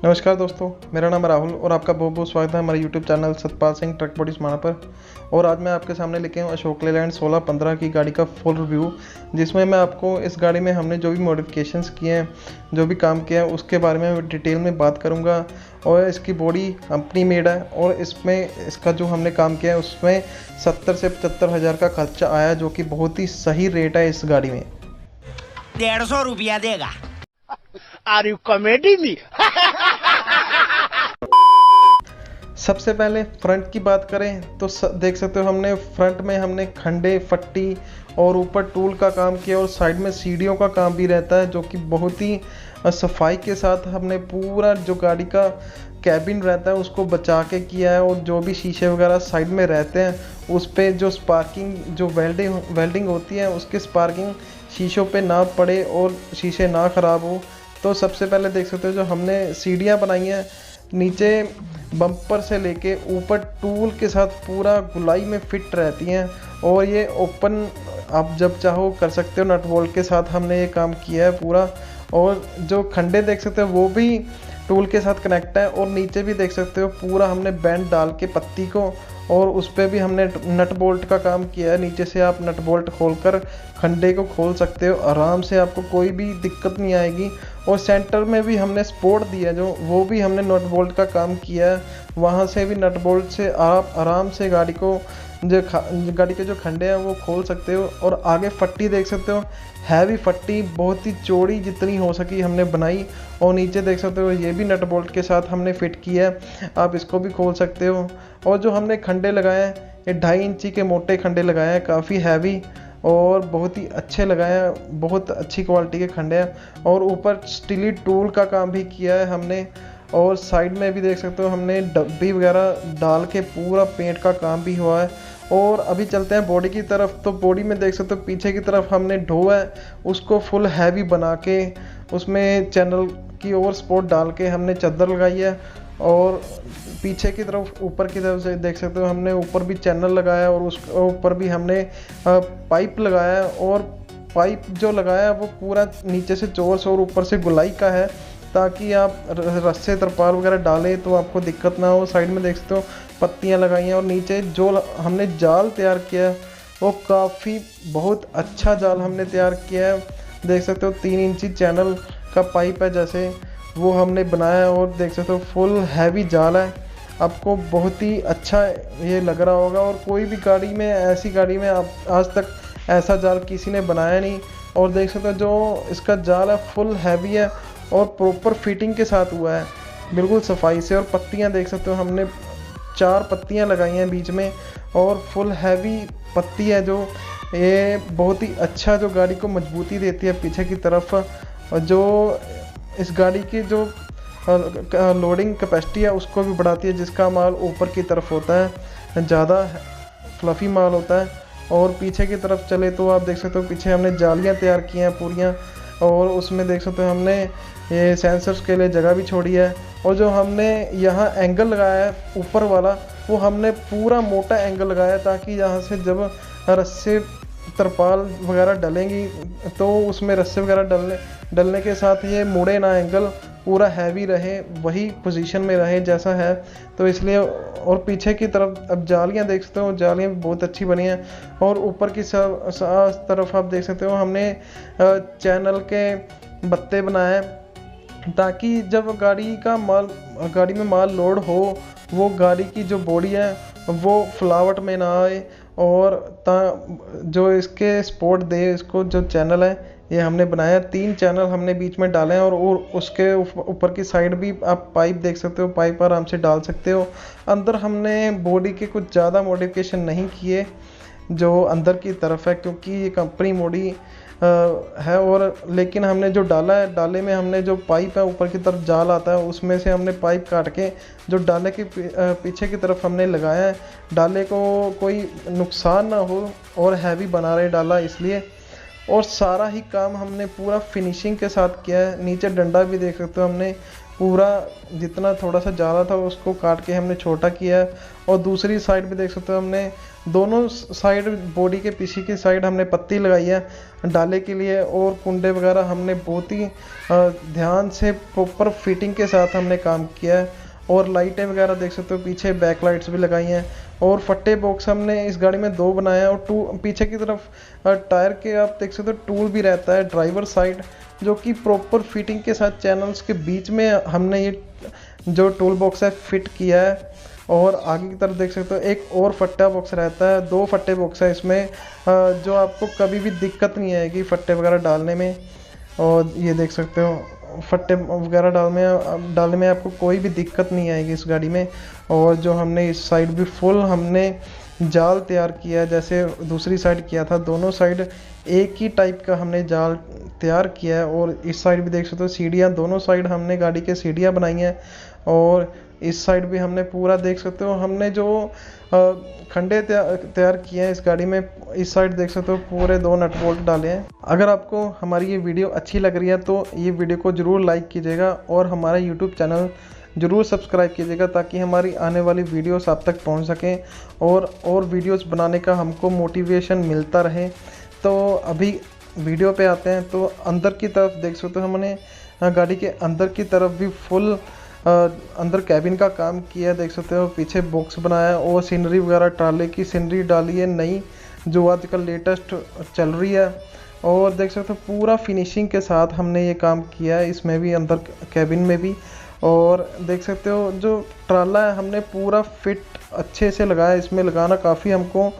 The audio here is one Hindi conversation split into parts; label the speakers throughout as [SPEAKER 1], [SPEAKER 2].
[SPEAKER 1] नमस्कार दोस्तों, मेरा नाम है राहुल और आपका बहुत बहुत स्वागत है हमारे YouTube channel Satpal Singh truck body समाना पर। और आज मैं आपके सामने लेके हूँ अशोक लेलैंड 1615 की गाड़ी का फुल रिव्यू, जिसमें मैं आपको इस गाड़ी में हमने जो भी मॉडिफिकेशंस किए हैं, जो भी काम किया है, उसके बारे में डिटेल में बात करूँगा। और इसकी बॉडी कंपनी मेड है और इसमें इसका जो हमने काम किया है उसमें 70 से 75 हज़ार का खर्चा आया, जो कि बहुत ही सही रेट है इस गाड़ी में।
[SPEAKER 2] 150 रुपया देगा।
[SPEAKER 3] Are you comedy me?
[SPEAKER 1] सबसे पहले फ्रंट की बात करें तो देख सकते हो हमने फ्रंट में हमने खंडे फट्टी और ऊपर टूल का काम किया और साइड में सीढ़ियों का काम भी रहता है, जो कि बहुत ही सफाई के साथ हमने पूरा जो गाड़ी का कैबिन रहता है उसको बचा के किया है। और जो भी शीशे वगैरह साइड में रहते हैं उस पर जो स्पार्किंग जो वेल्डिंग होती है उसके स्पार्किंग शीशों पे ना पड़े और शीशे ना ख़राब हो। तो सबसे पहले देख सकते हो जो हमने सीढ़ियाँ बनाई हैं, नीचे बम्पर से लेके ऊपर टूल के साथ पूरा गुलाई में फिट रहती हैं और ये ओपन आप जब चाहो कर सकते हो। नट बोल्ट के साथ हमने ये काम किया है पूरा। और जो खंडे देख सकते हो वो भी टूल के साथ कनेक्ट है और नीचे भी देख सकते हो पूरा हमने बैंड डाल के पत्ती को, और उस पर भी हमने नट बोल्ट का काम किया है। नीचे से आप नट बोल्ट खोलकर खंडे को खोल सकते हो आराम से, आपको कोई भी दिक्कत नहीं आएगी। और सेंटर में भी हमने सपोर्ट दिया जो वो भी हमने नट बोल्ट का काम किया है, वहाँ से भी नट बोल्ट से आप आराम से गाड़ी के जो खंडे हैं वो खोल सकते हो। और आगे फट्टी देख सकते हो, हैवी फट्टी बहुत ही चौड़ी जितनी हो सकी हमने बनाई। और नीचे देख सकते हो ये भी नट बोल्ट के साथ हमने फिट किया है, आप इसको भी खोल सकते हो। और जो हमने खंडे लगाए हैं ये 2.5 इंची के मोटे खंडे लगाए हैं, काफ़ी हैवी और बहुत ही अच्छे लगाए हैं, बहुत अच्छी क्वालिटी के खंडे हैं। और ऊपर स्टीली टूल का काम भी किया है हमने। और साइड में भी देख सकते हो हमने डब्बी वगैरह डाल के पूरा पेंट का काम भी हुआ है। और अभी चलते हैं बॉडी की तरफ। तो बॉडी में देख सकते हो पीछे की तरफ हमने ढो है उसको फुल हैवी बना के उसमें चैनल की ओर सपोर्ट डाल के हमने चादर लगाई है। और पीछे की तरफ ऊपर की तरफ से देख सकते हो हमने ऊपर भी चैनल लगाया और उस ऊपर भी हमने पाइप लगाया है। और पाइप जो लगाया है वो पूरा नीचे से चौरस और ऊपर से गुलाई का है, ताकि आप रस्से तरपाल वगैरह डालें तो आपको दिक्कत ना हो। साइड में देख सकते हो पत्तियां लगाई हैं। और नीचे जो हमने जाल तैयार किया है वो काफ़ी बहुत अच्छा जाल हमने तैयार किया है। देख सकते हो 3 इंची चैनल का पाइप है जैसे, वो हमने बनाया है। और देख सकते हो फुल हैवी जाल है, आपको बहुत ही अच्छा ये लग रहा होगा। और कोई भी गाड़ी में ऐसी गाड़ी में आप आज तक ऐसा जाल किसी ने बनाया नहीं। और देख सकते हो जो इसका जाल है फुल हैवी है और प्रॉपर फिटिंग के साथ हुआ है, बिल्कुल सफाई से। और पत्तियां देख सकते हो हमने 4 पत्तियां लगाई हैं बीच में और फुल हैवी पत्ती है, जो ये बहुत ही अच्छा जो गाड़ी को मजबूती देती है पीछे की तरफ। और जो इस गाड़ी की जो लोडिंग कैपेसिटी है उसको भी बढ़ाती है, जिसका माल ऊपर की तरफ होता है, ज़्यादा फ्लफ़ी माल होता है। और पीछे की तरफ चले तो आप देख सकते हो पीछे हमने जालियां तैयार की हैं पूरियां, और उसमें देख सकते हो हमने ये सेंसर्स के लिए जगह भी छोड़ी है। और जो हमने यहाँ एंगल लगाया है ऊपर वाला, वो हमने पूरा मोटा एंगल लगाया है, ताकि यहाँ से जब रस्से तरपाल वगैरह डलेंगी तो उसमें रस्से वगैरह डलने के साथ ये मुड़े ना, एंगल पूरा हैवी रहे, वही पोजीशन में रहे जैसा है, तो इसलिए। और पीछे की तरफ अब जालियां देख सकते हो, जालियां भी बहुत अच्छी बनी हैं। और ऊपर की तरफ आप देख सकते हो हमने चैनल के बत्ते बनाए, ताकि जब गाड़ी में माल लोड हो, वो गाड़ी की जो बॉडी है वो फ्लावट में ना आए, और जो इसके सपोर्ट दे, इसको जो चैनल है ये हमने बनाया। 3 चैनल हमने बीच में डाले हैं। और उसके ऊपर की साइड भी आप पाइप देख सकते हो, पाइप आराम से डाल सकते हो। अंदर हमने बॉडी के कुछ ज़्यादा मॉडिफिकेशन नहीं किए जो अंदर की तरफ है, क्योंकि ये कंपनी बॉडी है। और लेकिन हमने जो डाला है, डाले में हमने जो पाइप है ऊपर की तरफ जाल आता है उसमें से हमने पाइप काट के जो डाले के पीछे की तरफ हमने लगाया है, डाले को कोई नुकसान ना हो और हैवी बना रहे डाला इसलिए। और सारा ही काम हमने पूरा फिनिशिंग के साथ किया है। नीचे डंडा भी देख सकते हो हमने पूरा जितना थोड़ा सा ज़्यादा था उसको काट के हमने छोटा किया है। और दूसरी साइड भी देख सकते हो हमने दोनों साइड बॉडी के पीछे की साइड हमने पत्ती लगाई है डाले के लिए। और कुंडे वगैरह हमने बहुत ही ध्यान से प्रॉपर फिटिंग के साथ हमने काम किया है। और लाइटें वगैरह देख सकते हो, पीछे बैक लाइट्स भी लगाई हैं। और फट्टे बॉक्स हमने इस गाड़ी में 2 बनाए हैं। और पीछे की तरफ टायर के आप देख सकते हो टूल भी रहता है ड्राइवर साइड, जो कि प्रॉपर फिटिंग के साथ चैनल्स के बीच में हमने ये जो टूल बॉक्स है फिट किया है। और आगे की तरफ देख सकते हो एक और फट्टा बॉक्स रहता है, 2 फट्टे बॉक्स है इसमें, जो आपको कभी भी दिक्कत नहीं आएगी फट्टे वगैरह डालने में। और ये देख सकते हो फट्टे वगैरह डालने में आपको कोई भी दिक्कत नहीं आएगी इस गाड़ी में। और जो हमने इस साइड भी फुल हमने जाल तैयार किया है जैसे दूसरी साइड किया था, दोनों साइड एक ही टाइप का हमने जाल तैयार किया है। और इस साइड भी देख सकते हो सीढ़ियाँ, दोनों साइड हमने गाड़ी के सीढ़ियाँ बनाई हैं। और इस साइड भी हमने पूरा देख सकते हो हमने जो खंडे तैयार किए हैं इस गाड़ी में, इस साइड देख सकते हो पूरे 2 नट बोल्ट डाले हैं। अगर आपको हमारी ये वीडियो अच्छी लग रही है तो ये वीडियो को ज़रूर लाइक कीजिएगा और हमारा यूट्यूब चैनल ज़रूर सब्सक्राइब कीजिएगा ताकि हमारी आने वाली वीडियोस आप तक पहुंच सकें और वीडियोस बनाने का हमको मोटिवेशन मिलता रहे। तो अभी वीडियो पे आते हैं। तो अंदर की तरफ देख सकते हो हमने गाड़ी के अंदर की तरफ भी फुल अंदर कैबिन का काम किया, देख सकते हो पीछे बॉक्स बनाया और सीनरी वगैरह ट्राले की सीनरी डाली है नई, जो आजकल लेटेस्ट चल रही है। और देख सकते हो पूरा फिनिशिंग के साथ हमने ये काम किया है इसमें भी, अंदर कैबिन में भी। और देख सकते हो जो ट्राला है हमने पूरा फिट अच्छे से लगाया, इसमें लगाना काफ़ी हमको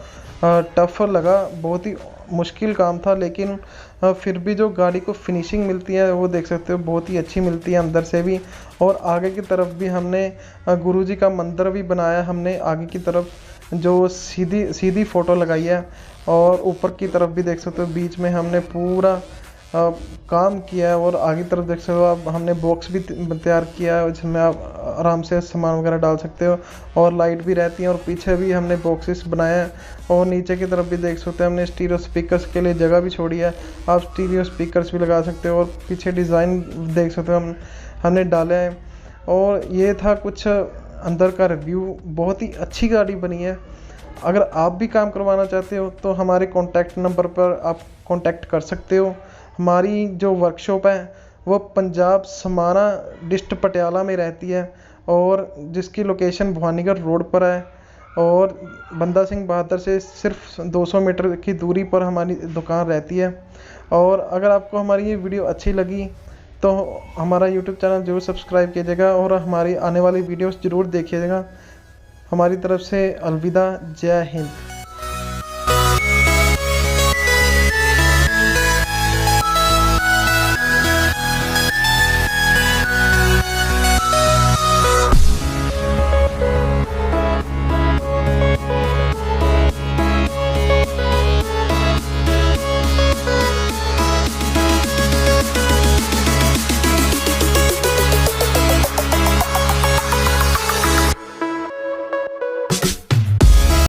[SPEAKER 1] टफ लगा, बहुत ही मुश्किल काम था, लेकिन फिर भी जो गाड़ी को फिनिशिंग मिलती है वो देख सकते हो बहुत ही अच्छी मिलती है अंदर से भी। और आगे की तरफ भी हमने गुरुजी का मंदिर भी बनाया हमने आगे की तरफ, जो सीधी फ़ोटो लगाई है। और ऊपर की तरफ भी देख सकते हो बीच में हमने पूरा काम किया है। और आगे तरफ देख सकते हो आप हमने बॉक्स भी तैयार किया है जिसमें आप आराम से सामान वगैरह डाल सकते हो। और लाइट भी रहती है और पीछे भी हमने बॉक्सेस बनाए हैं। और नीचे की तरफ भी देख सकते हो हमने स्टीरियो स्पीकर्स के लिए जगह भी छोड़ी है, आप स्टीरियो स्पीकर्स भी लगा सकते हो। और पीछे डिज़ाइन देख सकते हो हमने डाले हैं। और ये था कुछ अंदर का रिव्यू, बहुत ही अच्छी गाड़ी बनी है। अगर आप भी काम करवाना चाहते हो तो हमारे कॉन्टैक्ट नंबर पर आप कॉन्टैक्ट कर सकते हो। हमारी जो वर्कशॉप है वो पंजाब समाना डिस्ट्रिक्ट पटियाला में रहती है और जिसकी लोकेशन भवानीगढ़ रोड पर है। और बंदा सिंह बहादुर से सिर्फ 200 मीटर की दूरी पर हमारी दुकान रहती है। और अगर आपको हमारी ये वीडियो अच्छी लगी तो हमारा यूट्यूब चैनल ज़रूर सब्सक्राइब कीजिएगा और हमारी आने वाली वीडियोस ज़रूर देखिएगा। हमारी तरफ से अलविदा, जय हिंद।